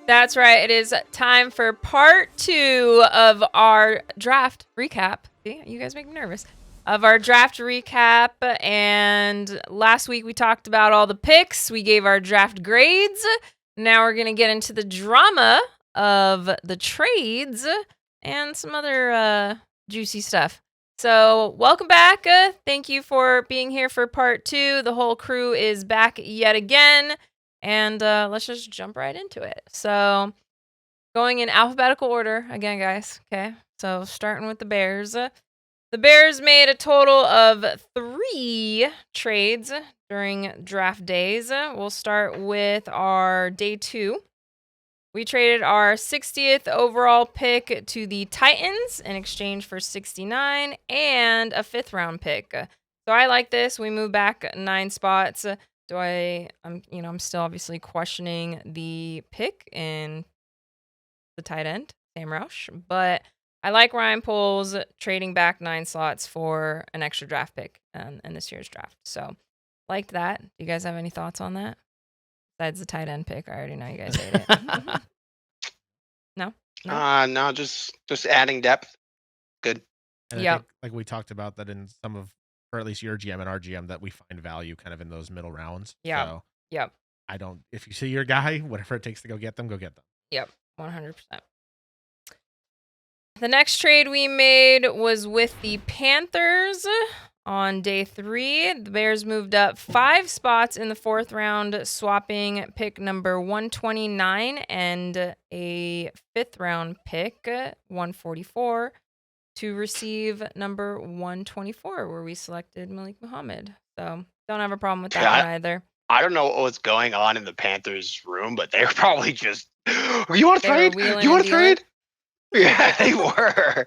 That's right. It is time for part 2 of our draft recap. See, you guys make me nervous. Of our draft recap. And last week we talked about all the picks. We gave our draft grades. Now we're going to get into the drama of the trades and some other juicy stuff. So, welcome back. Thank you for being here for part 2. The whole crew is back yet again. And let's just jump right into it. So, going in alphabetical order again, guys. Okay. So, starting with the Bears. The Bears made a total of 3 trades during draft days. We'll start with our day 2. We traded our 60th overall pick to the Titans in exchange for 69 and a 5th round pick. So I like this. We moved back 9 spots. I'm still obviously questioning the pick in the tight end, Sam Roush, but I like Ryan Poles trading back 9 slots for an extra draft pick in this year's draft. So liked that. Do you guys have any thoughts on that? Besides the tight end pick, I already know you guys hate it. No? No, just adding depth. Good. And I think, like we talked about that in some of, or at least your GM and our GM, that we find value kind of in those middle rounds. Yeah. So Yep. if you see your guy, whatever it takes to go get them, go get them. Yep. 100%. The next trade we made was with the Panthers. On day 3, the Bears moved up 5 spots in the 4th round, swapping pick number 129 and a 5th round pick, 144, to receive number 124, where we selected Malik Muhammad. So don't have a problem with that one either. I don't know what was going on in the Panthers room, but they were probably just, you want to trade? You want to trade? Yeah, they were.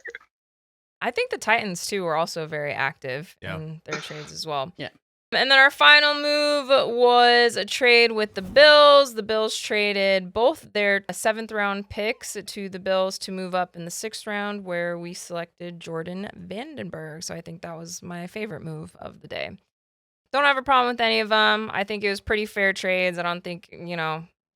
I think the Titans, too, were also very active in their trades as well. Yeah. And then our final move was a trade with the Bills. The Bills traded both their 7th round picks to the Bills to move up in the 6th round, where we selected Jordan Vandenberg. So I think that was my favorite move of the day. Don't have a problem with any of them. I think it was pretty fair trades. I don't think,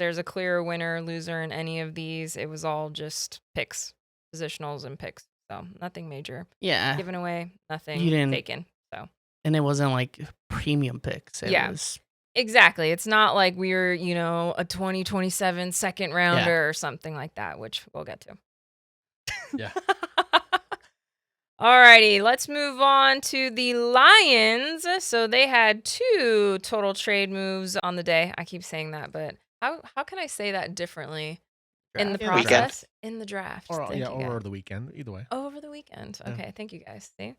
there's a clear winner or loser in any of these. It was all just picks, positionals and picks. So nothing major. Yeah. Given away, nothing taken. So. And it wasn't like premium picks. It was... Exactly. It's not like we were, a 2027 second rounder or something like that, which we'll get to. Yeah. Alrighty, let's move on to the Lions. So they had 2 total trade moves on the day. I keep saying that, but how can I say that differently? In the process? In the draft. Or over the weekend, either way. Over the weekend. Okay, thank you guys. See?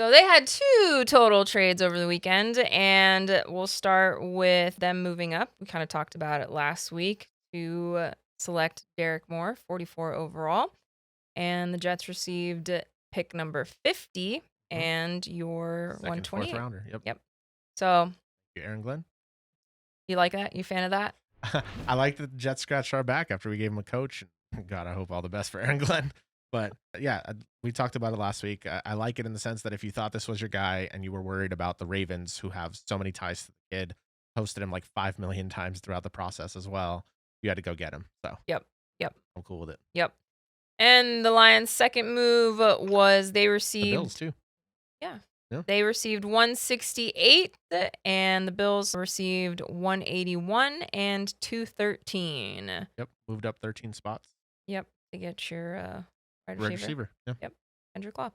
So they had 2 total trades over the weekend, and we'll start with them moving up. We kind of talked about it last week to select Derek Moore, 44 overall. And the Jets received pick number 50 and your 128. 4th rounder. Yep. So, Aaron Glenn. You like that? You a fan of that? I like that the Jets scratched our back after we gave him a coach. God, I hope all the best for Aaron Glenn. But yeah, we talked about it last week. I like it in the sense that if you thought this was your guy and you were worried about the Ravens, who have so many ties to the kid, posted him like 5 million times throughout the process as well, you had to go get him. So Yep. I'm cool with it. Yep. And the Lions' second move was they received... The Bills, too. Yeah. They received 168, and the Bills received 181 and 213. Yep, moved up 13 spots. Yep, to get your wide receiver. Yep, Andrew Claw.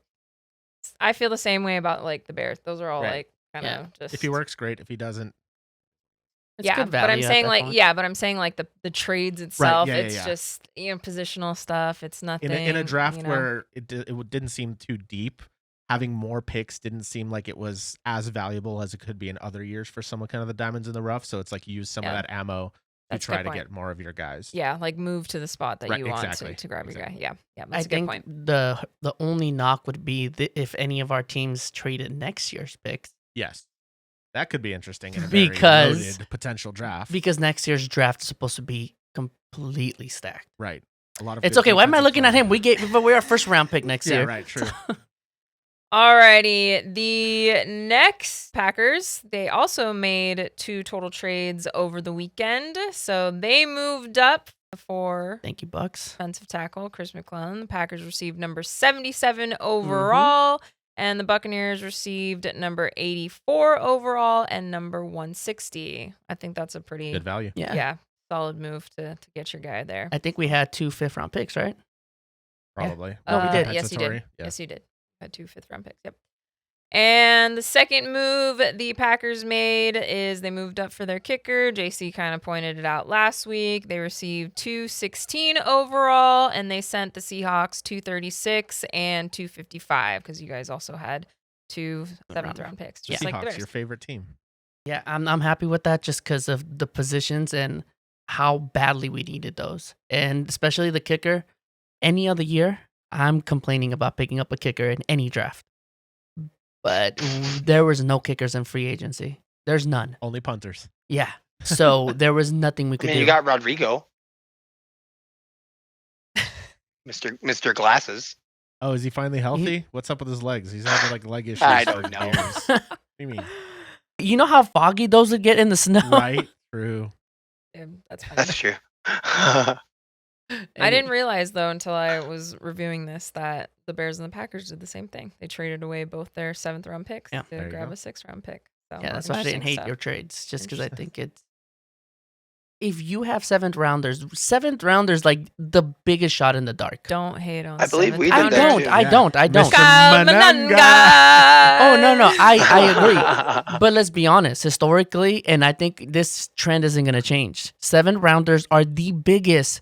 I feel the same way about like the Bears. Those are all like kind of just. If he works, great. If he doesn't, it's good value. But I'm saying like the trades itself. It's just positional stuff. It's nothing in a draft where it didn't seem too deep. Having more picks didn't seem like it was as valuable as it could be in other years for some kind of the diamonds in the rough. So it's like use some of that ammo to try to get more of your guys. Yeah, like move to the spot that you want to grab your guy. Yeah, that's a good point. The only knock would be if any of our teams traded next year's picks. Yes, that could be interesting in a very loaded potential draft. Because next year's draft is supposed to be completely stacked. Right. A lot of it's okay. Why am I looking at him? We're our first round pick next year. Right. True. Alrighty, the next Packers, they also made 2 total trades over the weekend. So they moved up for Thank you, Bucks. defensive tackle Chris McClellan. The Packers received number 77 overall, and the Buccaneers received number 84 overall and number 160. I think that's a pretty Good value. yeah solid move to get your guy there. I think we had 2 5th-round picks, right? Probably. No, we did. Yes, you did. Compensatory. Yeah. Yes, you did. Had 2 5th-round picks. Yep. And the second move the Packers made is they moved up for their kicker. JC kind of pointed it out last week. They received 216 overall, and they sent the Seahawks 236 and 255 because you guys also had 2 7th-round picks, just like the Seahawks, Bears. your favorite team. Yeah, I'm happy with that just because of the positions and how badly we needed those. And especially the kicker. Any other year, I'm complaining about picking up a kicker in any draft. But there was no kickers in free agency. There's none. Only punters. Yeah. So there was nothing we could do. You got Rodrigo. Mr. Glasses. Oh, is he finally healthy? What's up with his legs? He's having like leg issues. I for don't know. years. What do you mean? You know how foggy those would get in the snow? Right? True. Yeah, that's funny. That's true. I didn't realize, though, until I was reviewing this, that the Bears and the Packers did the same thing. They traded away both their 7th-round picks Yeah. to There you grab go. a 6th-round pick. So, Yeah, that's why I didn't interesting hate stuff. your trades, just because I Interesting. think it's. If you have 7th rounders like the biggest shot in the dark. Don't hate on I believe we did I that don't. too. I Yeah. don't. I don't. Mr. Mananga. Oh no, I agree. But let's be honest, historically, and I think this trend isn't gonna change. 7th-rounders are the biggest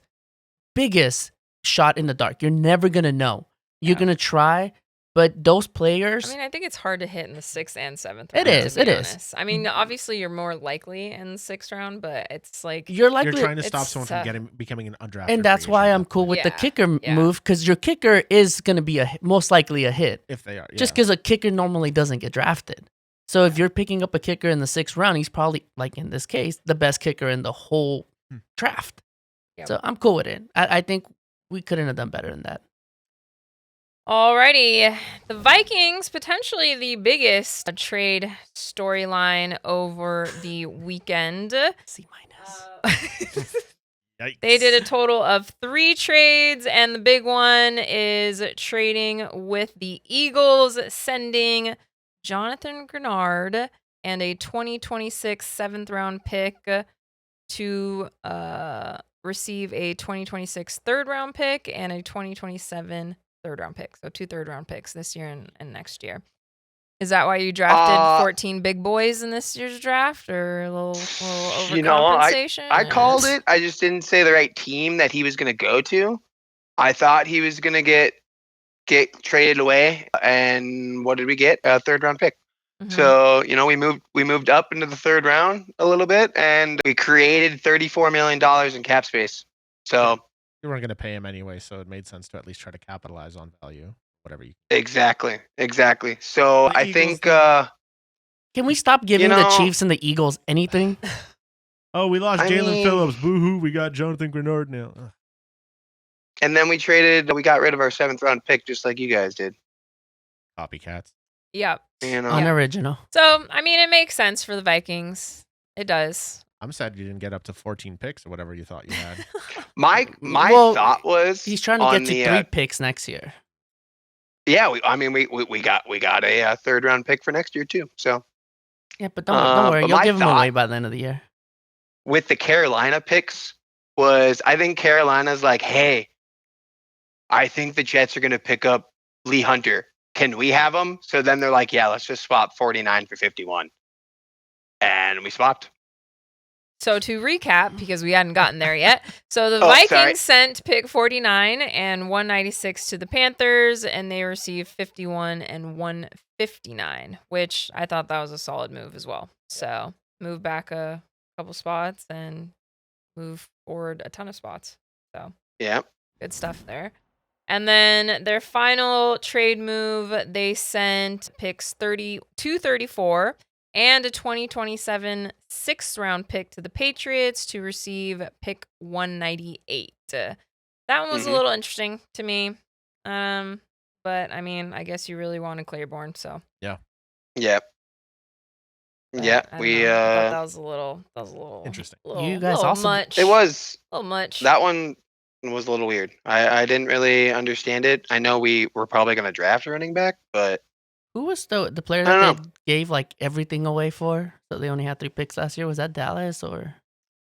shot in the dark. You're never gonna know. You're Yeah. gonna try, but those players. I mean, I think it's hard to hit in the 6th and 7th It round. is, to be it is. honest. I mean, obviously, you're more likely in the 6th round, but it's like you're likely, You're trying to stop it's someone tough. from becoming an undrafted. and that's free why agent I'm at that cool point. with the Yeah, kicker yeah. move because your kicker is gonna be most likely a hit. If they are. Just yeah. because a kicker normally doesn't get drafted. So if you're picking up a kicker in the 6th round, he's probably, like in this case, the best kicker in the whole draft. Yep. So I'm cool with it. I think we couldn't have done better than that. Alrighty, the Vikings, potentially the biggest trade storyline over the weekend. C-. Yikes. They did a total of 3 trades, and the big one is trading with the Eagles, sending Jonathan Grenard and a 2026 7th-round pick to receive a 2026 3rd-round pick and a 2027 3rd-round pick. So 2 3rd-round picks this year and next year. Is that why you drafted 14 big boys in this year's draft, or a little overcompensation? I called it. I just didn't say the right team that he was going to go to. I thought he was going to get traded away, and what did we get? A 3rd-round pick. Mhm. So we moved up into the 3rd round a little bit, and we created $34 million in cap space. So You weren't going to pay him anyway, so it made sense to at least try to capitalize on value. Whatever you. exactly. So The I Eagles think thing. Can we stop giving the know- Chiefs and the Eagles anything? Oh, we lost I Jalen mean- Phillips. Boo hoo. We got Jonathan Grenard now. Ugh. and then we got rid of our 7th-round pick just like you guys did. Copycats. Yeah. Unoriginal. So, I mean, it makes sense for the Vikings. It does. I'm sad you didn't get up to 14 picks or whatever you thought you had. My Well, thought was He's trying to on get to the, 3 picks next year. Yeah, we got a 3rd-round pick for next year too. So Yeah, but don't worry. but You'll my give them thought- away by the end of the year. with the Carolina picks I think Carolina's like, hey, I think the Jets are going to pick up Lee Hunter. Can we have him? So then they're like, yeah, let's just swap 49 for 51. And we swapped. So to recap, because we hadn't gotten there yet. So the Oh, Vikings sorry. sent pick 49 and 196 to the Panthers, and they received 51 and 159, which I thought that was a solid move as well. So move back a couple spots and move forward a ton of spots. So Yeah. good stuff there. And then their final trade move, they sent picks 234 and a 2027 6th-round pick to the Patriots to receive pick 198. That one was a Mhm. little interesting to me. but I mean, I guess you really wanted Claiborne, so. Yep. But Yeah, I don't we know. I thought that was a little Interesting. You guys little also- much. it was a little much. that one was a little weird. I didn't really understand it. I know we were probably gonna draft a running back, but Who was the player I that don't they gave like everything away for? So they only had 3 picks last year. Was that Dallas or?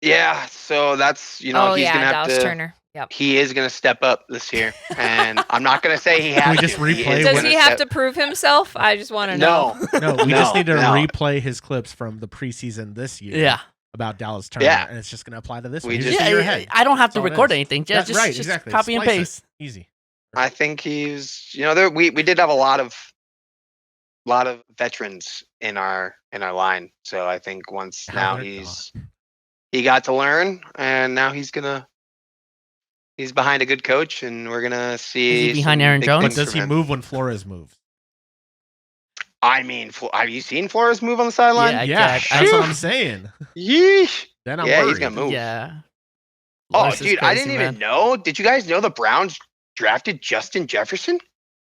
yeah, so that's he's gonna have Dallas to. Turner. Yep. He is gonna step up this year, and I'm not gonna say he has we just to. replay is Does gonna he have step- to prove himself? I just want to know. No, No, we just need to no. replay his clips from the preseason this year. Yeah. About Dallas Turner, Yeah. and it's just going to apply to this We one. just- Just in your head. I don't have to That's all it record is. anything. That's Just, right, just exactly. copy and Splice it. paste. Easy. I think he's we did have a lot of veterans in our line, so I think once How now they're he got to learn, and now he's behind a good coach, and we're gonna see. Is he behind some Aaron big Jones? But things does from he him. move when Flores moves? I mean, have you seen Flores move on the sideline? Yeah, Yeah, I- that's what I'm saying. Yeesh. Then I'm Yeah, worried. he's gonna move. Yeah. Oh, Lawrence is dude, I crazy, didn't man. even know. Did you guys know the Browns drafted Justin Jefferson?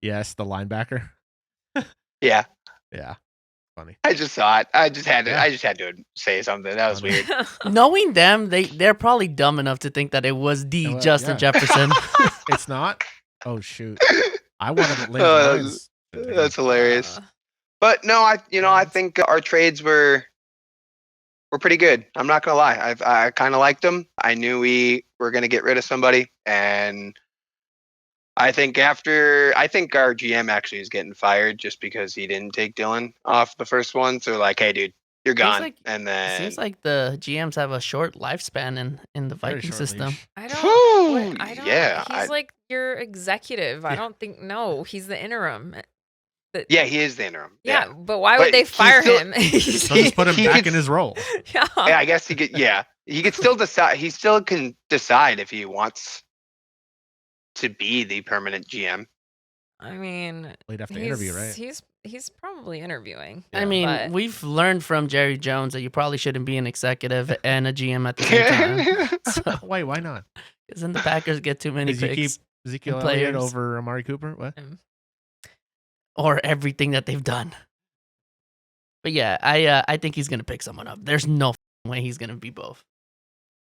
Yes, the linebacker. Yeah, Yeah, funny. I just saw it. I just had to. Yeah. I just had to say something. That was Funny. weird. Knowing them, they're probably dumb enough to think that it was the Well, Justin yeah. Jefferson. It's not. Oh shoot! I wanted to Oh, Lines. That's hilarious. Uh, But no, I think our trades were pretty good. I'm not gonna lie. I kind of liked them. I knew we were gonna get rid of somebody, and I think our GM actually is getting fired just because he didn't take Dillon off the first one. So like, hey, dude, you're gone. like- and then Seems like the GMs have a short lifespan in the Very Viking short system. leash. I Whew, don't. I don't. yeah, He's like your executive. I Yeah. don't think. No, he's the interim. yeah, he is the interim. Yeah, but why But would they he's fire still- him? He's- So just put him He back gets- in his role. yeah. Yeah, I guess he could. Yeah, he could still decide. He still can decide if he wants to be the permanent GM. I mean, We'd have to he's, interview, right? He's probably interviewing. I mean, but- we've learned from Jerry Jones that you probably shouldn't be an executive and a GM at the same time. So, Wait, why not? because then the Packers get too many Because you keep picks Ezekiel and Elliott players. over Amari Cooper. What? or everything that they've done. But yeah, I think he's gonna pick someone up. There's no way he's gonna be both,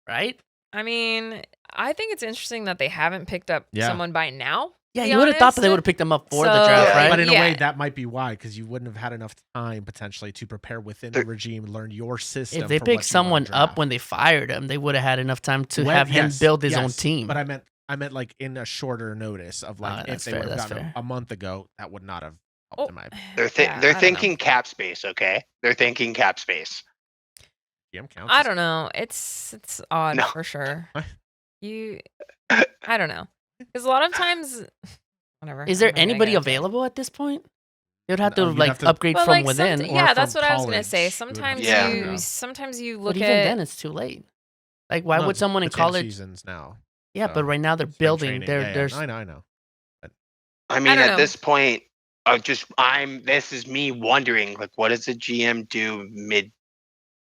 right? I mean, I think it's interesting that they haven't picked up Yeah. someone by now. Yeah, be you would have thought that they honest. would have picked him up for the So- draft, Yeah, right? But in a Yeah. way, that might be why, because you wouldn't have had enough time potentially to prepare within the There- regime, learn your system. If they for picked what you someone wanna up draft. when they fired him, they would have had enough time to Well, have him yes, build his own yes, team. But I meant like in a shorter notice of like if that's they fair, would have that's gotten fair. a month ago, that would not have Oh, helped in my opinion. They're yeah, I they're don't thinking know. cap space. Okay, they're thinking cap space. GM counts. I don't know. It's odd No. for sure. What? I don't know, because a lot of times, whatever. Is there I'm not gonna anybody get into it. available at this point? They would have to No, you'd like have to- upgrade But from like, within. or yeah, that's from what I was gonna say. college, you would have Sometimes to Yeah. you, go. sometimes you But look even at. then, it's too late. Like, why No, would someone in it's in college? seasons now? Yeah, so but right now they're spring building. training. They're Yeah, yeah. there's I know. I mean, don't at know. this point, this is me wondering, like, what does a GM do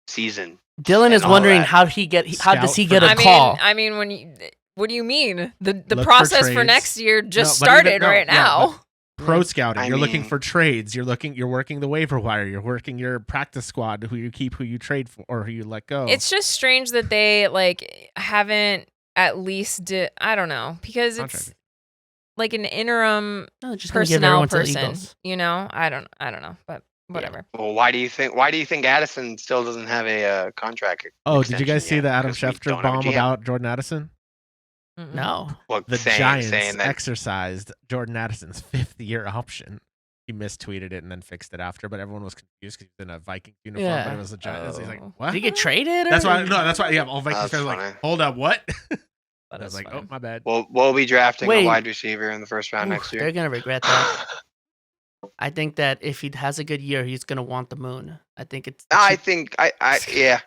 mid-season? Dylan is and all wondering that. how does he get Scout a I call? mean, when you. What do you mean? The Look for process for trades. next year just No, but even- started no, right yeah, now. Pro scouting. I You're looking mean- for trades. You're working the waiver wire. You're working your practice squad. Who you keep, who you trade for, or who you let go. It's just strange that they like haven't at least I don't know, because it's Contractor. like an interim No, they're just gonna give personnel everyone to the person. Eagles. You know, I don't know, but whatever. Well, why do you think Addison still doesn't have a contract? Oh, did you extension guys see yet? the Adam 'Cause we Schefter don't have a bomb GM. about Jordan Addison? Mm-mm. No, Well, The saying Giants that exercised Jordan Addison's 5th-year option. He mistweeted it and then fixed it after, but everyone was confused because he was in a Viking uniform, but Yeah. it was a Giants. He's like, Oh. what? did he get traded? That's or- why. No, that's why. Yeah, all Vikings That's fans were like, funny. hold up, what? That I was is like, fine. oh, my bad. we'll be drafting Wait. a wide receiver in the first round Ooh, next year. They're gonna regret that. I think that if he has a good year, he's gonna want the moon. I think it's. I think I yeah.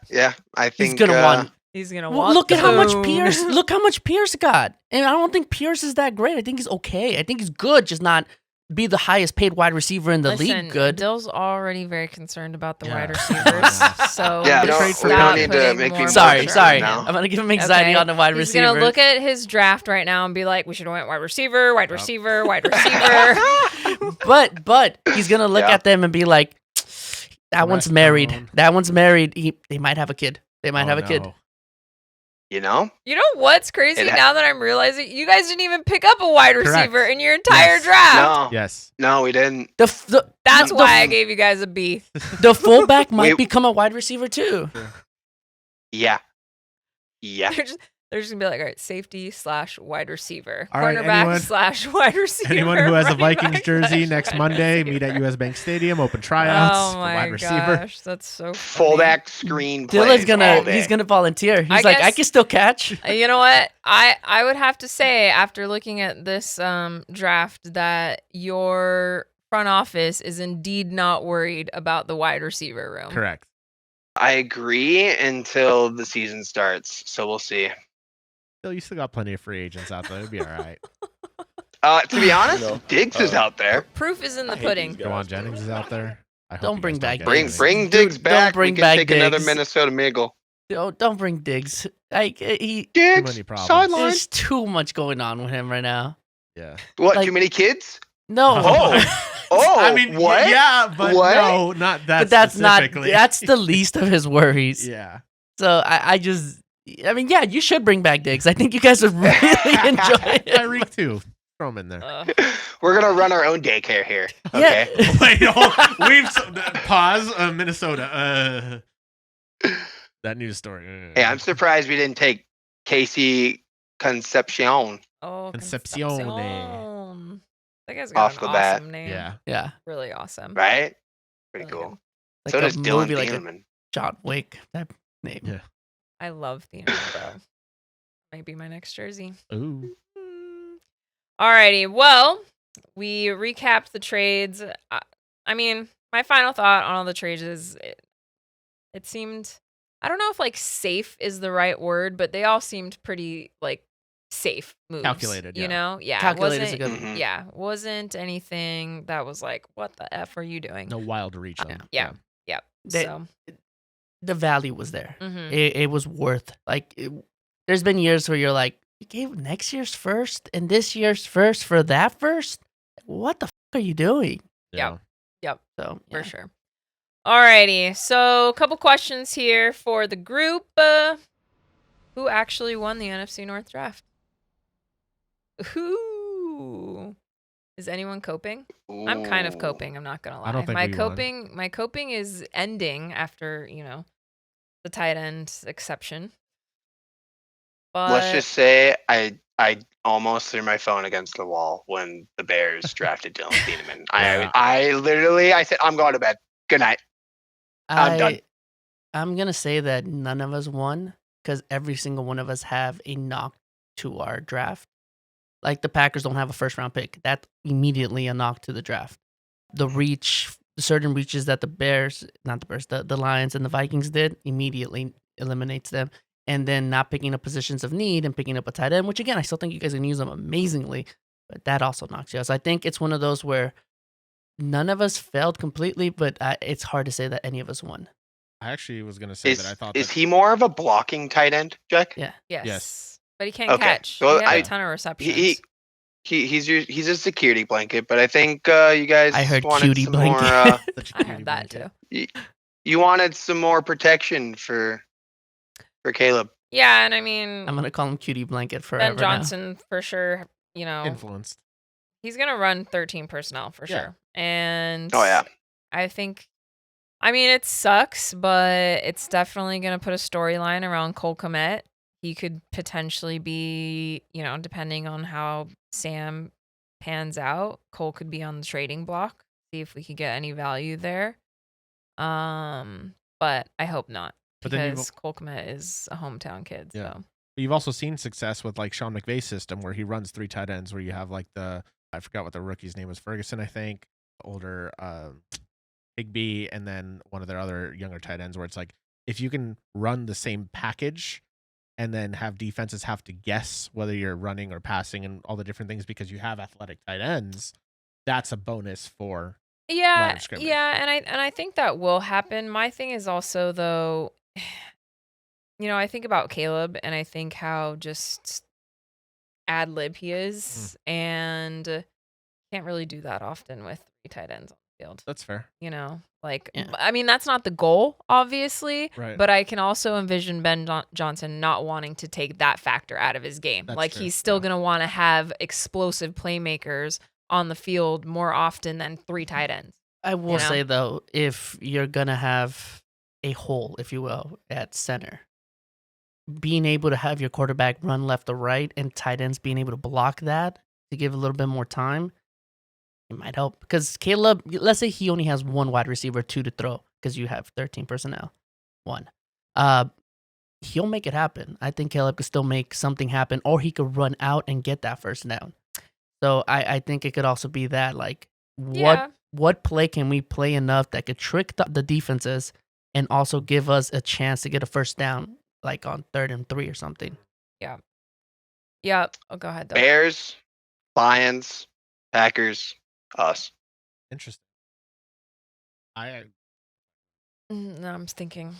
I think he's gonna want. He's gonna Well, want. look the at how much moon. Pierce. Look how much Pierce got, and I don't think Pierce is that great. I think he's okay. I think he's good, just not be the highest paid wide receiver in the Listen, league. Good. Dill's already very concerned about the Yeah. wide receivers. So Yeah, we no, should we don't stop need to putting make me more more Sorry, pressure sorry. on him. now. I'm gonna give him anxiety Okay. on the wide He's receiver. gonna look at his draft right now and be like, "We should have went wide receiver, wide receiver, wide receiver." But he's gonna look Yeah. at them and be like, "That one's Rest married. down. That one's married. They might have a kid. They might Oh, have a kid." no. You know? You know what's crazy It ha- now that I'm realizing? You guys didn't even pick up a wide Correct. receiver in your entire Yes. draft. No. Yes. No, we didn't. That's the- why I gave you guys a B. the fullback might Wait. become a wide receiver too. Yeah. Yeah. They're just gonna be like, all right, safety / wide receiver, All right, cornerback / wide receiver. Anyone who has a running Vikings back jersey / next wide Monday, receiver. meet at US Bank Stadium, open tryouts, Oh for my wide receiver. gosh, that's so funny. Fullback screen Dylan's plays all day. he's gonna volunteer. He's I like, I guess- can still catch. You know what? I would have to say after looking at this draft that your front office is indeed not worried about the wide receiver room. Correct. I agree until the season starts, so we'll see. Still, you still got plenty of free agents out there. It'll be all right. To be honest, No. Diggs is out there. Proof is in the I hate pudding. these guys. Jawan Jennings is out there. I hope Don't you bring guys back get Bring Jennings. bring Dude, Diggs don't back. bring We can back take another Diggs. Minnesota Miggle. Don't bring Diggs. Like he, Diggs, many problems. sideline. there's too much going on with him right now. Yeah. What? like- Too many kids? No, Oh, I mean, what? yeah, but What? no, not that. but that's not. specifically. That's the least of his worries. Yeah. So I mean, yeah, you should bring back Diggs. I think you guys would really enjoy it. Tyreek too. Throw him in there. We're gonna run our own daycare here. Yeah. Okay. Wait, hold, we've pause. Minnesota. That news story. Hey, I'm surprised we didn't take Casey Concepcion. Oh, Concepcione. Concepcion. That guy's got Off an the bat. awesome name. Yeah. Yeah, Really awesome. Right? Pretty Really cool. like So a does Dillon movie, like a Beeman. John Wick type name. Yeah. I love the intro. Might be my next jersey. Ooh. Alrighty. Well, we recapped the trades. I mean, my final thought on all the trades is it seemed, I don't know if like safe is the right word, but they all seemed pretty like safe moves. Calculated, You yeah. know? Yeah. Calculated is a wasn't- good Mhm. Yeah. Wasn't anything that was like, what the F are you doing? No wild reach. Though. Yeah. Yep. They- So, The value was there. mhm. It was worth. Like, there's been years where you're like, you gave next year's first and this year's first for that first. What the are you doing? Yeah. So For yeah. sure. Alrighty. So, a couple questions here for the group. Who actually won the NFC North draft? Who? Is anyone coping? I'm kind of Ooh. coping. I'm not gonna lie. I don't think my we won. coping is ending after the tight end exception. But Let's just say I almost threw my phone against the wall when the Bears drafted Dillon Beeman. Yeah. I said, I'm going to bed. Good night. I'm done. I'm gonna say that none of us won because every single one of us have a knock to our draft. Like the Packers don't have a first round pick. That's immediately a knock to the draft. The certain reaches that the Lions and the Vikings did immediately eliminates them. And then not picking up positions of need and picking up a tight end, which again, I still think you guys can use them amazingly, but that also knocks you out. So I think it's one of those where none of us failed completely, but it's hard to say that any of us won. I actually was gonna say that I thought Is that he more of a blocking tight end, Jack? Yeah. yes. Yes. But he can't Okay. catch. Well, he had I- a ton of receptions. He's a security blanket, but I think you guys I heard wanted cutie some blanket. more. such a I cutie heard that blanket. too. You wanted some more protection for Caleb. Yeah, and I mean, I'm gonna call him cutie blanket forever. Ben Johnson for sure. Influenced. He's gonna run 13 personnel for Yeah. sure. And Oh yeah. I think, I mean, it sucks, but it's definitely gonna put a storyline around Cole Kmet. He could potentially be, depending on how Sam pans out, Cole could be on the trading block. See if we could get any value there. But I hope not. But then Because Cole Kmet is a hometown kid. Yeah. So You've also seen success with like Sean McVay's system where he runs 3 tight ends where you have like I forgot what the rookie's name was, Ferguson, I think, older Higby, and then one of their other younger tight ends where it's like if you can run the same package and then have defenses have to guess whether you're running or passing and all the different things because you have athletic tight ends, that's a bonus for line Yeah, of scrimmage. yeah, and I think that will happen. My thing is also though, I think about Caleb and I think how just ad lib he is, and can't really do that often with 3 tight ends on the field. That's fair. Like, Yeah. I mean, that's not the goal, obviously, Right. but I can also envision Ben Johnson not wanting to take that factor out of his game. That's Like, true, he's still yeah. going to want to have explosive playmakers on the field more often than 3 tight ends. I will know? say though, if you're gonna have a hole, if you will, at center, being able to have your quarterback run left or right and tight ends being able to block that to give a little bit more time, it might help. Because Caleb, let's say he only has 1 wide receiver, 2 to throw, because you have 13 personnel. 1. He'll make it happen. I think Caleb could still make something happen, or he could run out and get that first down. So I think it could also be that, like, Yeah. what play can we play enough that could trick the defenses and also give us a chance to get a first down, like on 3rd and 3 or something. Yeah. Oh, go ahead, though. Bears, Lions, Packers, us. Interesting. I No, I'm thinking.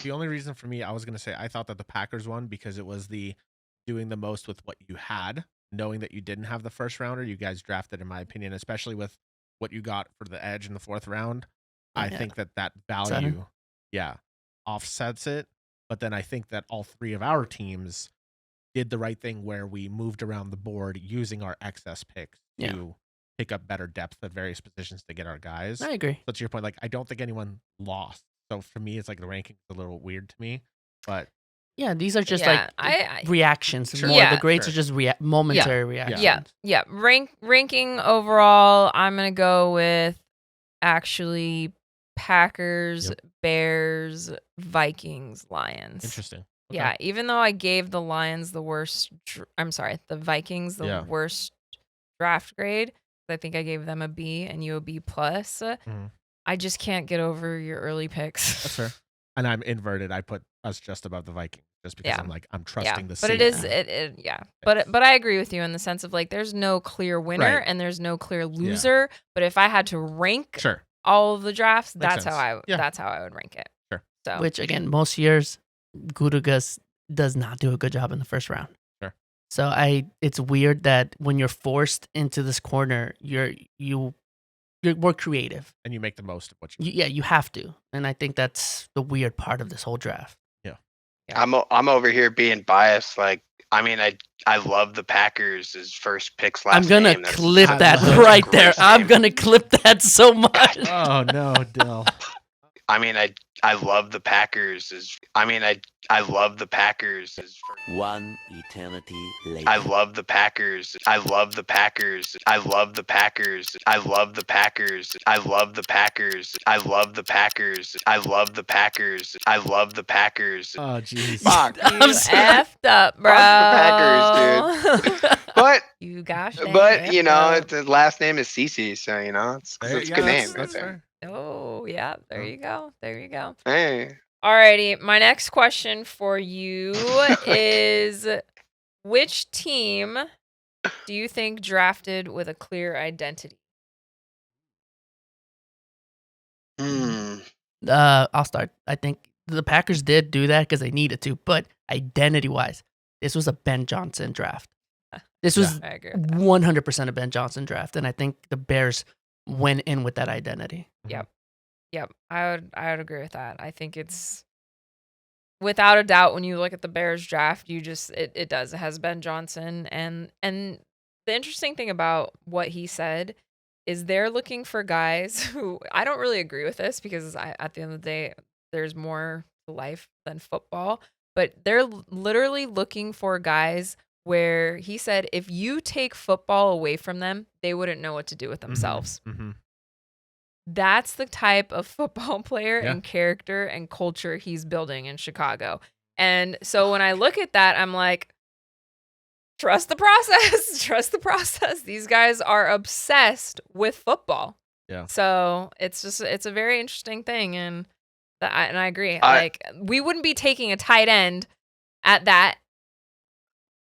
the only reason for me, I was gonna say I thought that the Packers won because it was the doing the most with what you had, knowing that you didn't have the first rounder. You guys drafted, in my opinion, especially with what you got for the edge in the 4th round. I Yeah. think that Center. value, offsets it. But then I think that all 3 of our teams did the right thing where we moved around the board using our excess picks Yeah. to pick up better depth at various positions to get our guys. I agree. So to your point, like I don't think anyone lost. So for me, it's like the ranking is a little weird to me. But Yeah, these are just Yeah, like reactions Sure. more. Yeah, The grades sure. are just momentary reactions. Yeah. Ranking overall, I'm going to go with actually Packers, Yep. Bears, Vikings, Lions. interesting. Okay. Yeah, even though I gave the Lions the worst, the Vikings the Yeah. worst draft grade. I think I gave them a B and you a B plus. Mhm. I just can't get over your early picks. That's fair. And I'm inverted. I put us just above the Vikings just because Yeah. I'm trusting the But it safety. is But I agree with you in the sense of like there's no clear winner Right. and there's no clear loser. But if I had to rank Sure. all of the drafts, Makes that's sense. that's how I would rank it. Sure. So Which again, most years, Gutegus does not do a good job in the first round. Sure. So it's weird that when you're forced into this corner, you're more creative. And you make the most of what you You have to, and I think that's the weird part of this whole draft. I'm over here being biased. Like, I mean, I love the Packers as first picks last I'm gonna name. That's clip I that love right it. there. Gross I'm name. gonna clip that so much. Oh no, Dill. I mean, I love the Packers as. I mean, I love the Packers as. One eternity later. I love the Packers. I love the Packers. I love the Packers. I love the Packers. I love the Packers. I love the Packers. I love the Packers. I love the Packers. Oh jeez. Fuck. you effed up, bro. Fuck the Packers, But You gosh dang you effed know, up. the last name is Cece, so it's a good name. That's fair. Oh, yeah. There Oh. you go. Hey. Alrighty. My next question for you is which team do you think drafted with a clear identity? I'll start. I think the Packers did do that because they needed to, but identity-wise, this was a Ben Johnson draft. This was I agree with that. 100% a Ben Johnson draft, and I think the Bears went in with that identity. Yep. I would agree with that. I think it's without a doubt when you look at the Bears draft, you just it does. It has Ben Johnson and the interesting thing about what he said is they're looking for guys who I don't really agree with this because at the end of the day there's more to life than football, but they're literally looking for guys where he said if you take football away from them, they wouldn't know what to do with themselves. Mm-hmm. That's the type of football player Yeah. and character and culture he's building in Chicago. And so when I look at that, I'm like, trust the process. Trust the process. These guys are obsessed with football. Yeah. So it's a very interesting thing. And I agree. We wouldn't be taking a tight end at that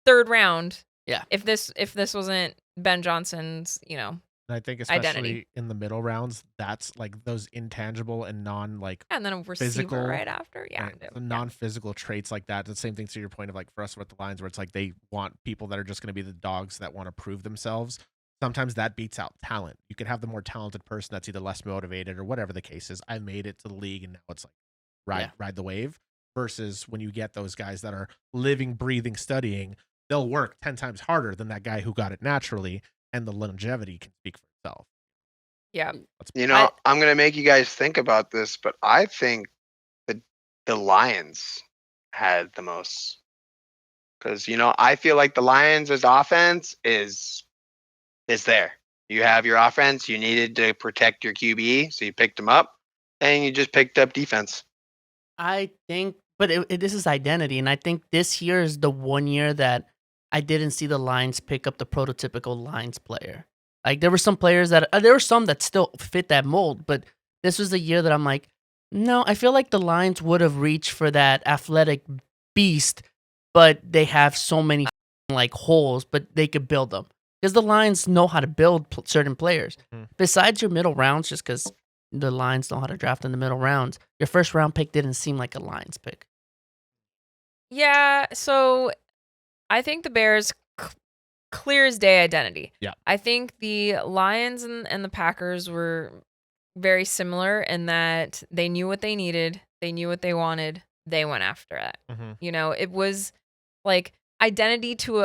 3rd round Yeah. If this wasn't Ben Johnson's, And I think especially identity. in the middle rounds, that's like those intangible and and then a receiver physical, right after. Yeah. right, the non-physical traits like that. The same thing to your point of like for us with the Lions, where it's like they want people that are just going to be the dogs that want to prove themselves. Sometimes that beats out talent. You could have the more talented person that's either less motivated or whatever the case is. I made it to the league and now it's like ride the wave. Versus when you get those guys that are living, breathing, studying, they'll work 10 times harder than that guy who got it naturally, and the longevity can speak for itself. Yeah. I'm going to make you guys think about this, but I think the Lions had the most. Because, I feel like the Lions' offense is there. You have your offense. You needed to protect your QB, so you picked him up, and you just picked up defense. I think, but this is identity, and I think this year is the one year that I didn't see the Lions pick up the prototypical Lions player. Like there were some players there were some that still fit that mold, but this was the year that I'm like, no, I feel like the Lions would have reached for that athletic beast, but they have so many like holes, but they could build them because the Lions know how to build certain players. Besides your middle rounds, just because the Lions know how to draft in the middle rounds, your first round pick didn't seem like a Lions pick. Yeah, so I think the Bears clear as day identity. Yeah. I think the Lions and the Packers were very similar in that they knew what they needed, they knew what they wanted, they went after it. It was like identity to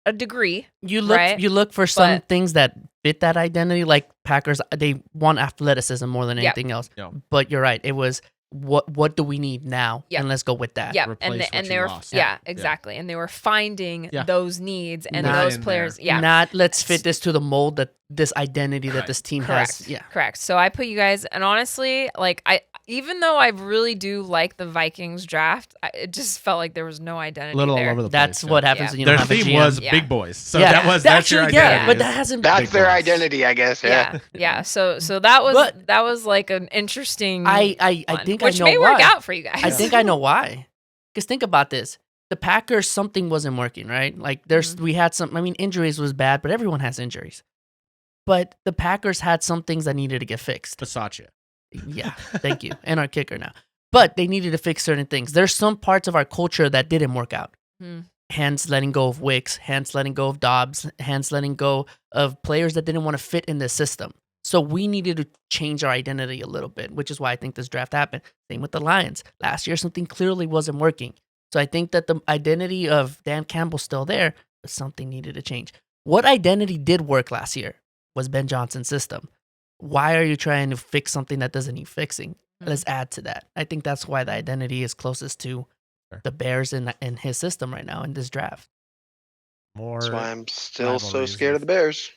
a degree. You look for some things that fit that identity, like Packers. They want athleticism more than anything else. Yeah. But you're right. It was what do we need now, and let's go with that. Yeah, and they were lost. exactly, and they were finding those needs and Not those in players. there. Yeah, Not let's fit this to the mold that this identity that this team has. Yeah, correct. So I put you guys, and honestly, like even though I really do like the Vikings draft, it just felt like there was no identity A little there. all over the place. that's what happens when you Their don't have a theme GM. was Yeah. big boys. So Yeah. that's your identity. Yeah, but that hasn't. That's Big their boys. identity, I guess. Yeah. Yeah. So that was But- that was like an interesting. I one, think which I know may why. work out for you guys. I think I know why. Because think about this. The Packers, something wasn't working, right? Like we had some, injuries was bad, but everyone has injuries. But the Packers had some things that needed to get fixed. Bisaccia. Yeah, thank you. And our kicker now. But they needed to fix certain things. There's some parts of our culture that didn't work out. Hence letting go of Wicks, hence letting go of Dobbs, hence letting go of players that didn't want to fit in the system. So we needed to change our identity a little bit, which is why I think this draft happened. Same with the Lions. Last year, something clearly wasn't working. So I think that the identity of Dan Campbell's still there, but something needed to change. What identity did work last year was Ben Johnson's system. Why are you trying to fix something that doesn't need fixing? Let's add to that. I think that's why the identity is closest to the Bears in his system right now in this draft. More. That's why I'm still so rivalries scared of the Bears.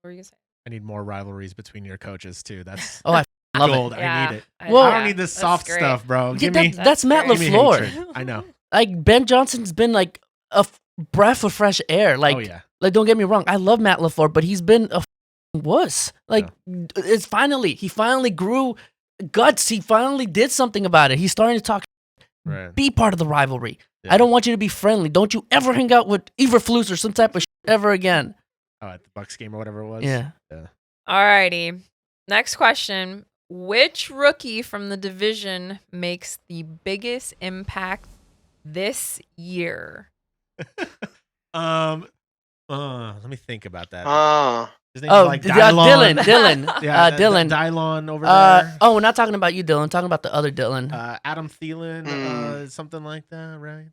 What were you gonna say? I need more rivalries between your coaches too. That's Oh, I love gold. it. I need it. Well- I don't need this that's soft great. stuff, bro. Yeah, Give me. that's Matt great. give me LaFleur. hatred. I know. Like Ben Johnson's been like a breath of fresh air. Like, Oh yeah. like don't get me wrong, I love Matt LaFleur, but he's been a wuss. Like he finally grew guts. He finally did something about it. He's starting to talk. Right. Be part of the rivalry. Yeah. I don't want you to be friendly. Don't you ever hang out with Eberflus or some type of ever again. Oh, at the Bucks game or whatever it was. Yeah. Alrighty. Next question. Which rookie from the division makes the biggest impact this year? Let me think about that. His name's Oh, like Dillon. Yeah, Dillon. Dillon over there. Oh, we're not talking about you, Dillon. Talking about the other Dillon. Adam Thielen, Mm. something like that, right?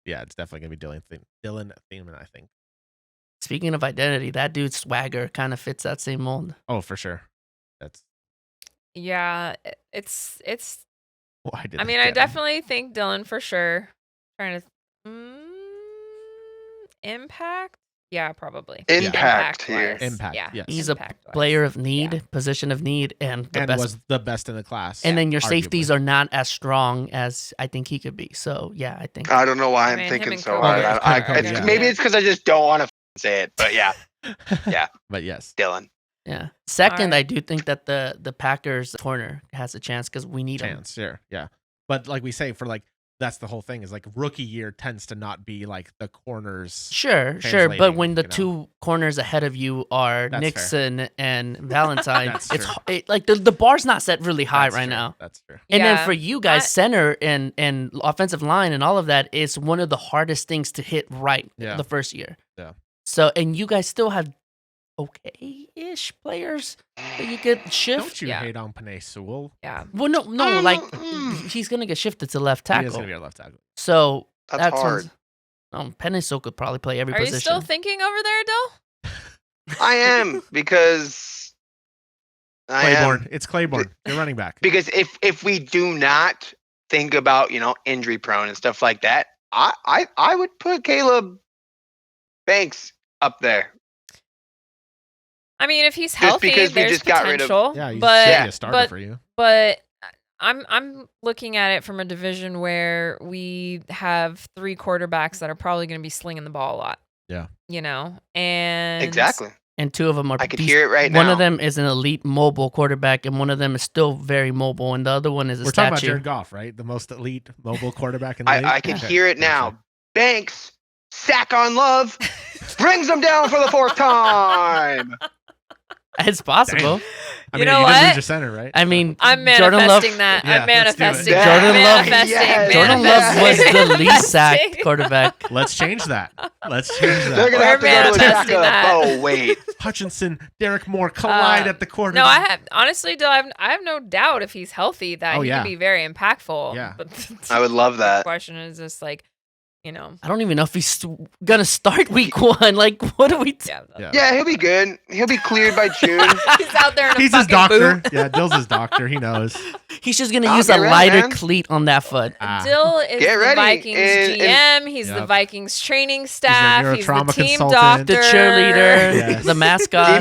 Yeah, it's definitely gonna be Dillon Thielen, I think. Speaking of identity, that dude's swagger kind of fits that same mold. Oh, for sure. That's Yeah, it's. why did I mean, I definitely think Dylan for sure. Trying to impact. Yeah, probably. Impact here. Impact-wise. Impact, Yeah, yes. He's a impact-wise. player of need, Yeah. position of need, and the and best. was the best in the class. And then your arguably. safeties are not as strong as I think he could be. So yeah, I think. I don't know why I I'm mean, him thinking and so Kobe hard. are kinda close, Maybe yeah. it's because I just don't want to say it. But yeah, But yes. Dylan. Yeah. Second, right. I do think that the Packers corner has a chance because we need him. Chance, sure. Yeah. But like we say, for like that's the whole thing. Is like rookie year tends to not be like the corners. Sure. But translating, when the you know. two corners ahead of you are That's Nixon and Valentine, That's it's true. like the bar's not set really high That's right true. now. That's true. And then Yeah. for you guys, center and offensive line and all of that is one of the hardest things to hit right Yeah. the first year. Yeah. So, and you guys still have okay-ish players that you could shift. Don't you Yeah. hate on Panay Sewell? Yeah. Well, no, like he's gonna get shifted to left He is tackle. going to be our left tackle. So That's hard. Peniso could probably play every Are position. you still thinking over there, Dill? I am because Claiborne. It's Claiborne. You're running back. Because if we do not think about injury prone and stuff like that, I would put Caleb Banks up there. I mean, if he's healthy, because we there's just got rid of- potential. Yeah, he's but should be a starter for you. but I'm looking at it from a division where we have 3 quarterbacks that are probably going to be slinging the ball a lot. Yeah. And Exactly. And 2 of them are. I could hear it right now. One of them is an elite mobile quarterback, and one of them is still very mobile, and the other one is a We're talking about statue. Jared Goff, right? The most elite mobile quarterback in the league. I can Okay. hear it now. Gotcha. Banks, sack on Love, brings him down for the 4th time. It's possible. I You mean, know you did what? lose your center, right? I mean, I'm Jordan Love. manifesting that. Yeah, I'm let's do it. manifesting Yeah. that. Jordan Love- Yes. Jordan Love was the least sacked quarterback. Let's change that. Let's change They're that. gonna have to go to the manifesting sack that. Oh wait, Hutchinson, Derek Moore collide at the quarter. No, I have honestly, Dill, I have no doubt if he's healthy that Oh, he yeah. can be very impactful. Yeah. But I would love the that. question is just like, I don't even know if he's gonna start week 1. Like, what do we? yeah. Yeah, he'll be good. He'll be cleared by June. He's out there in a He's his fucking doctor. boot. Yeah, Dill's his doctor. He knows. He's just gonna I'll use get a ready, lighter man. cleat on that foot. Dill is Get the ready. Vikings And- GM. He's the Yep. Vikings training staff. He's the neurotrauma team consultant. doctor. The cheerleader, Yes. the mascot.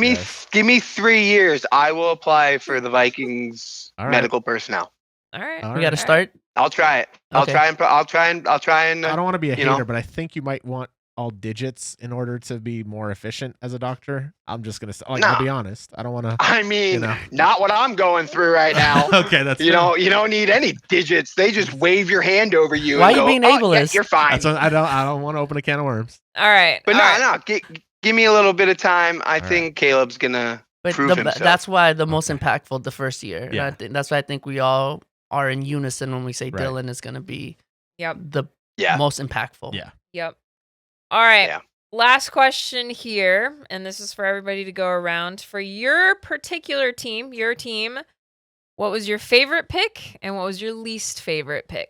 Give me 3 years. I will apply for the Vikings All right. medical personnel. All right. All We right. got to start. I'll try it. Okay. I'll try and. I don't want to be a you hater, know. but I think you might want all digits in order to be more efficient as a doctor. I'm just gonna say, Nah. I'll be honest. I don't want to. I mean, You know. not what I'm going through right now. Okay, that's You fair. know, you don't need any digits. They just wave your hand over you. Why and you go, being "Oh, yeah, ableist?" you're fine. That's what, I don't want to open a can of worms. All right. But all right. no. Give me a little bit of time. I right. think Caleb's gonna But prove himself. that's why the most Okay. impactful the first year. Yeah. That's why I think we all are in unison when we say Right. Dillon is going to be Yep. the Yeah. most impactful. Yeah. Yep. All right. Yeah. Last question here, and this is for everybody to go around. For your particular team, what was your favorite pick and what was your least favorite pick?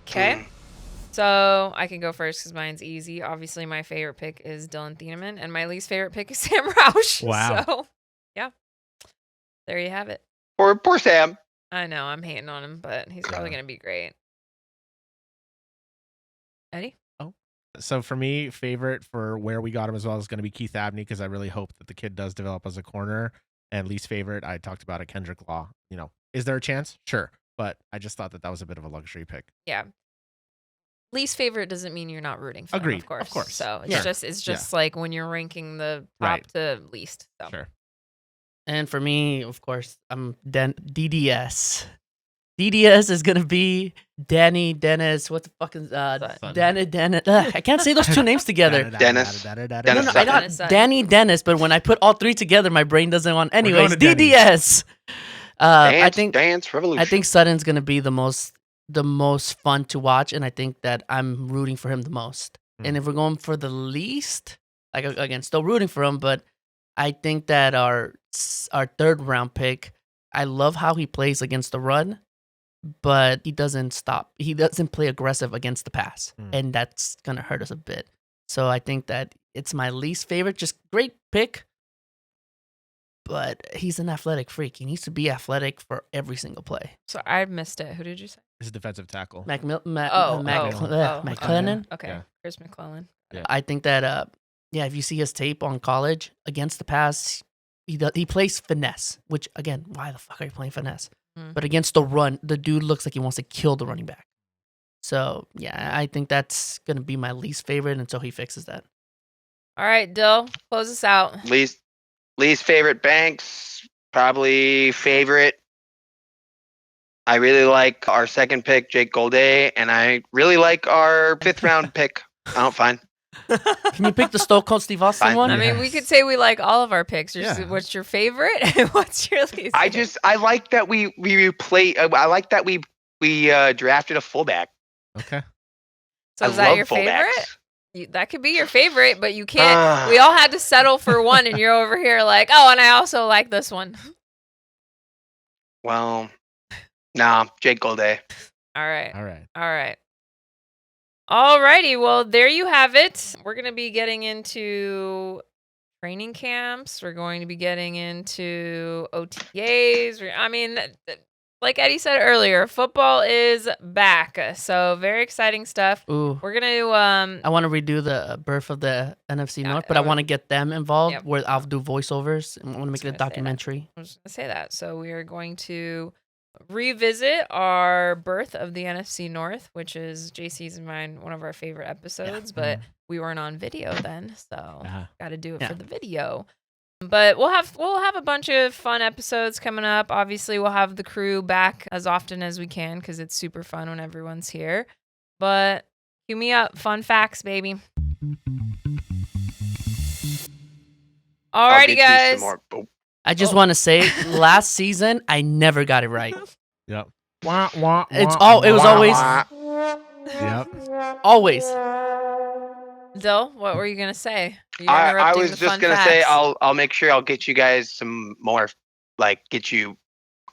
Okay. So I can go first because mine's easy. Obviously, my favorite pick is Dillon Thieneman, and my least favorite pick is Sam Roush. Wow. So, yeah. There you have it. Poor Sam. I know, I'm hating on him, but he's probably going to be great. Eddie? So for me, favorite for where we got him as well is going to be Keith Abney because I really hope that the kid does develop as a corner. And least favorite, I talked about a Kendrick Law. Is there a chance? Sure, but I just thought that was a bit of a luxury pick. Yeah. Least favorite doesn't mean you're not rooting for him, Agreed, of course. of course. So it's Sure. just like when you're ranking the top Right. to least. So. Sure. And for me, of course, I'm DDS. DDS is going to be Danny Dennis. What the fuck is Danny Dennis? I can't say those two names together. Dennis. No, Dennis I Sutton. got Dennis Sutton. Danny Dennis, but when I put all 3 together, my brain doesn't want. going Anyways, to Denny's. DDS. I think Dance Revolution. I think Sutton's gonna be the most fun to watch, and I think that I'm rooting for him the most. And if we're going for the least, like again, still rooting for him, but I think that our 3rd round pick, I love how he plays against the run, but he doesn't stop. He doesn't play aggressive against the pass, and that's gonna hurt us a bit. So I think that it's my least favorite. Just great pick. But he's an athletic freak. He needs to be athletic for every single play. So I missed it. Who did you say? His defensive tackle. McClellan. Okay. Yeah. Chris McClellan. I think that if you see his tape on college against the pass, he plays finesse. Which again, why the fuck are you playing finesse? Mm. But against the run, the dude looks like he wants to kill the running back. So yeah, I think that's gonna be my least favorite until he fixes that. All right, Dill, close us out. Least favorite Banks. Probably favorite. I really like our second pick, Jake Golday, and I really like our 5th round pick. Oh, fine. Can you pick the Stone Cold Steve Austin Fine. one? I mean, we Yes. could say we like all of our picks. Yeah. What's your favorite and what's your least? I like that we replay. I like that we drafted a fullback. Okay. So I is that love your fullbacks. favorite? That could be your favorite, but you can't. We all had to settle for one, and you're over here like, oh, and I also like this one. Well, nah, Jake Golday. All right. All right. All right. Alrighty, well, there you have it. We're going to be getting into training camps. We're going to be getting into OTAs. I mean, like Eddie said earlier, football is back. So very exciting stuff. Ooh. We're going to I want to redo the birth of the NFC Yeah, North, but I want to get them involved Yep. where I'll do voiceovers and I want to make it a gonna say that. documentary. I was going to say that. So we are going to revisit our birth of the NFC North, which is JC's and mine, one of our favorite episodes, but we weren't on video then, so got to do it for the video. But we'll have a bunch of fun episodes coming up. Obviously, we'll have the crew back as often as we can because it's super fun when everyone's here. But cue me up, fun facts, baby. I'll Alrighty, get you some guys. more. Oh, I just want to say, last season I never got it right. Yep. Wah, wah, It's wah, all. It was wah, always, wah. Yep. always. Dill, what were you gonna say? You're I interrupting was the just fun gonna say facts. I'll make sure I'll get you guys some more, like get you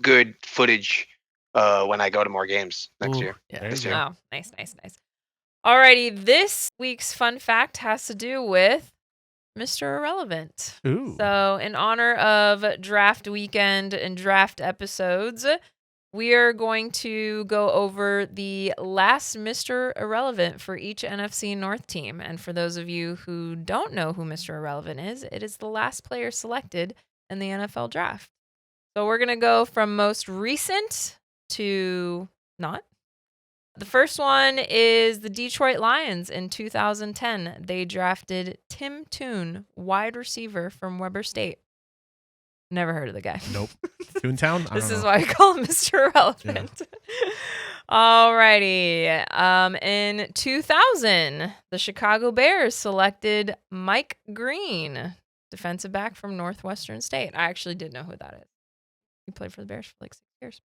good footage when I go to more games next Ooh, year. yeah. There you This go. year. Oh, nice. Alrighty, this week's fun fact has to do with Mr. Irrelevant. Ooh. So, in honor of draft weekend and draft episodes, we are going to go over the last Mr. Irrelevant for each NFC North team. And for those of you who don't know who Mr. Irrelevant is, it is the last player selected in the NFL draft. So, we're going to go from most recent to not. The first one is the Detroit Lions in 2010. They drafted Tim Toon, wide receiver from Weber State. Never heard of the guy. Nope. Toontown? I This don't is know. why we call him Mr. Irrelevant. Alrighty. In 2000, the Chicago Bears selected Mike Green, defensive back from Northwestern State. I actually did know who that is. He played for the Bears for like 6 years.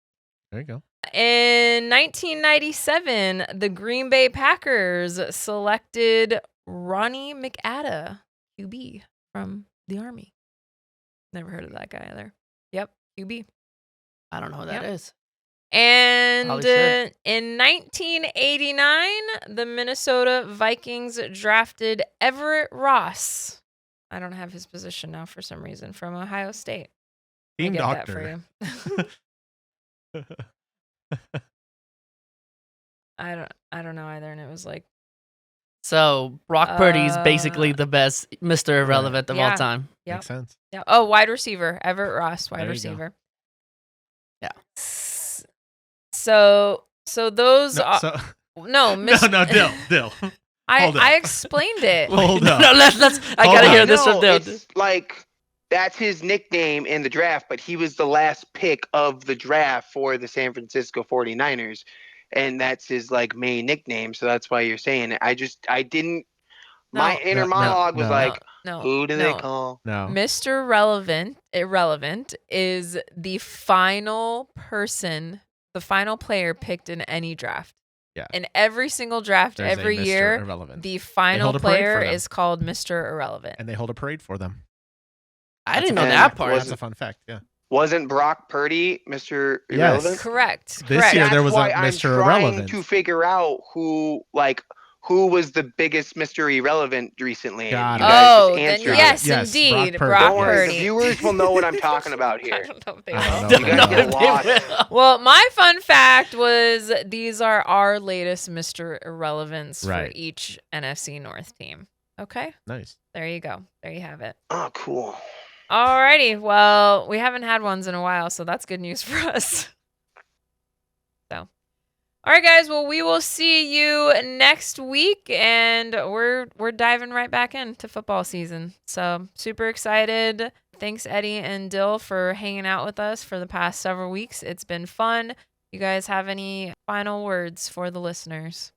There you go. In 1997, the Green Bay Packers selected Ronnie McAda, QB from the Army. Never heard of that guy either. Yep, QB. I don't know who that is. And Probably should. in 1989, the Minnesota Vikings drafted Everett Ross. I don't have his position now for some reason, from Ohio State. I Team get doctor. that for you. I don't know either, and it was like, So Brock Purdy's basically the best Mr. Irrelevant of all Yeah. time. yep. Makes sense. Yeah. Oh, wide receiver, Everett Ross, wide There you go. receiver. Yeah. So those No, are so, no, Miss, no, Dill. Hold I up. explained it. Hold no, up. no, let's. I Hold gotta on. hear this from No, Dill. it's like that's his nickname in the draft, but he was the last pick of the draft for the San Francisco 49ers. And that's his like main nickname, so that's why you're saying it. I didn't. My No. inner No, monologue was no. like, No, who do no. they call? No. Mr. Irrelevant is the final person, the final player picked in any draft. Yeah. In every single draft, There's a every Mr. year, Irrelevant. the final hold a parade player for them. is called Mr. Irrelevant. And they hold a parade for them. I didn't know And that part. That's a fun fact. Yeah. Wasn't Brock Purdy Mr. Yes. Irrelevant? Correct. This correct. year That's there was a why I'm Mr. trying Irrelevant. to figure out who was the biggest Mr. Irrelevant recently. Got You it. guys Oh, just then answered yes, it. Yes, indeed, Brock Purdy. Brock Don't worry, Purdy. the viewers will know what I'm talking about I here. don't know if they I will. don't You know. guys get lost. Well, my fun fact was these are our latest Mr. Irrelevants for Right. each NFC North team. Okay, Nice. there you go. There you have it. Oh, cool. Alrighty, well, we haven't had ones in a while, so that's good news for us. So, all right, guys. Well, we will see you next week, and we're diving right back into football season. So, super excited. Thanks, Eddie and Dill, for hanging out with us for the past several weeks. It's been fun. You guys have any final words for the listeners?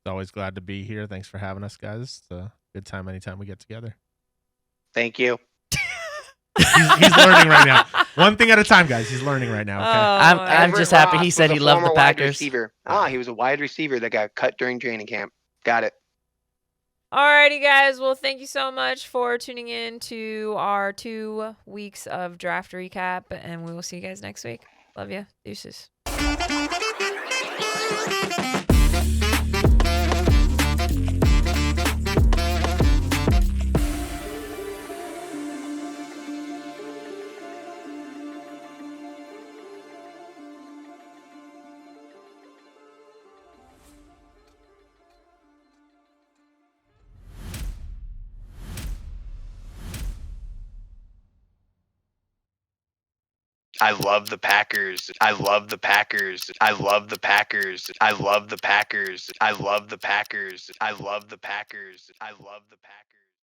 Always glad to be here. Thanks for having us, guys. It's a good time anytime we get together. Thank you. He's learning right now. One thing at a time, guys. He's learning right now. Okay. I'm Everett just happy he Ross said was he a loved the former wide Packers. receiver. He was a wide receiver that got cut during training camp. Got it. Alrighty, guys. Well, thank you so much for tuning in to our 2 weeks of draft recap, and we will see you guys next week. Love you. Deuces. I love the Packers. I love the Packers. I love the Packers. I love the Packers. I love the Packers. I love the Packers. I love the Packers.